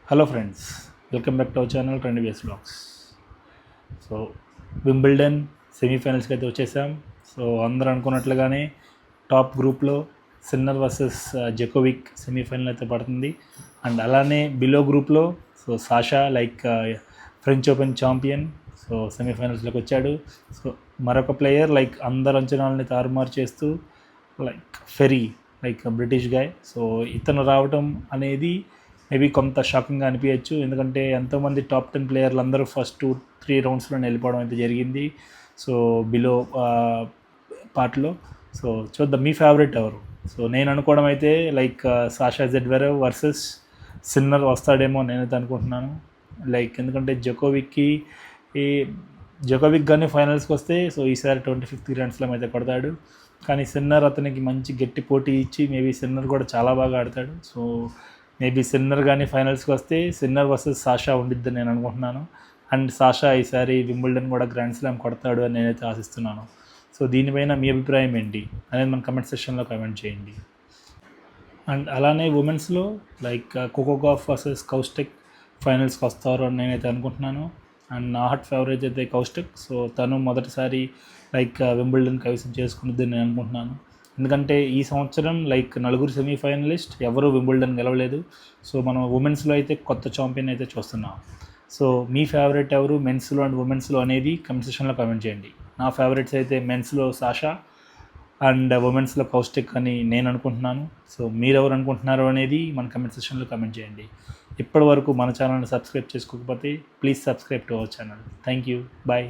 Hello friends, welcome back to our channel trendy base blogs. So Wimbledon సెమీఫైనల్స్కి అయితే వచ్చేసాం. So అందరూ అనుకున్నట్లుగానే టాప్ గ్రూప్లో సిన్నర్ వర్సెస్ జకోవిక్ సెమీఫైనల్ అయితే పడుతుంది. అండ్ అలానే బిలో గ్రూప్లో so Sasha French Open champion so సెమీఫైనల్స్లోకి వచ్చాడు. సో మరొక ప్లేయర్ అందరు అంచనాలని తారుమారు చేస్తూ ఫెరీ బ్రిటిష్ గాయ్. సో ఇతను రావటం అనేది మేబీ కొంత షాకింగ్గా అనిపించచ్చు, ఎందుకంటే ఎంతోమంది టాప్ 10 ప్లేయర్లు అందరూ ఫస్ట్ 2-3 రౌండ్స్లోనే వెళ్ళిపోవడం అయితే జరిగింది. సో బిలో పార్ట్లో సో చూద్దాం మీ ఫేవరెట్ ఎవరు. సో నేను అనుకోవడం అయితే సాషా జెడ్వెరేవ్ వర్సెస్ సిన్నర్ వస్తాడేమో నేనైతే అనుకుంటున్నాను. ఎందుకంటే జకోవిక్ కానీ ఫైనల్స్కి వస్తే సో ఈసారి 25th గ్రాండ్ స్లామ్ అయితే కొడతాడు. కానీ సిన్నర్ అతనికి మంచి గట్టి పోటీ ఇచ్చి మేబీ సిన్నర్ కూడా చాలా బాగా ఆడతాడు. సో మేబీ సిన్నర్ కానీ ఫైనల్స్కి వస్తే సిన్నర్ వర్సెస్ సాషా ఉండిద్దని నేను అనుకుంటున్నాను. అండ్ సాషా ఈసారి వింబుల్డన్ కూడా గ్రాండ్ స్లామ్ కొడతాడు అని నేనైతే ఆశిస్తున్నాను. సో దీనిపైన మీ అభిప్రాయం ఏంటి అనేది మన కమెంట్ సెక్షన్లో కమెంట్ చేయండి. అండ్ అలానే ఉమెన్స్లో కోకో గౌఫ్ వర్సెస్ కౌస్టెక్ ఫైనల్స్కి వస్తారు అని నేనైతే అనుకుంటున్నాను. అండ్ నా హార్ట్ ఫేవరేట్ అయితే కౌస్టెక్. సో తను మొదటిసారి వింబుల్డన్ కైవసం చేసుకున్నది నేను అనుకుంటున్నాను. ఎందుకంటే ఈ సంవత్సరం నలుగురు సెమీఫైనలిస్ట్ ఎవరు వింబుల్డన్ గెలవలేదు. సో మనం ఉమెన్స్లో అయితే కొత్త ఛాంపియన్ అయితే చూస్తున్నాం. సో మీ ఫేవరెట్ ఎవరు మెన్స్లో అండ్ ఉమెన్స్లో అనేది కమెంట్ సెక్షన్లో కమెంట్ చేయండి. నా ఫేవరెట్స్ అయితే మెన్స్లో సాషా అండ్ ఉమెన్స్లో కౌస్టెక్ అని నేను అనుకుంటున్నాను. సో మీరెవరు అనుకుంటున్నారు అనేది మన కమెంట్ సెక్షన్లో కమెంట్ చేయండి. ఇప్పటి వరకు మన ఛానల్ని సబ్స్క్రైబ్ చేసుకోకపోతే please subscribe to our channel. Thank you, bye.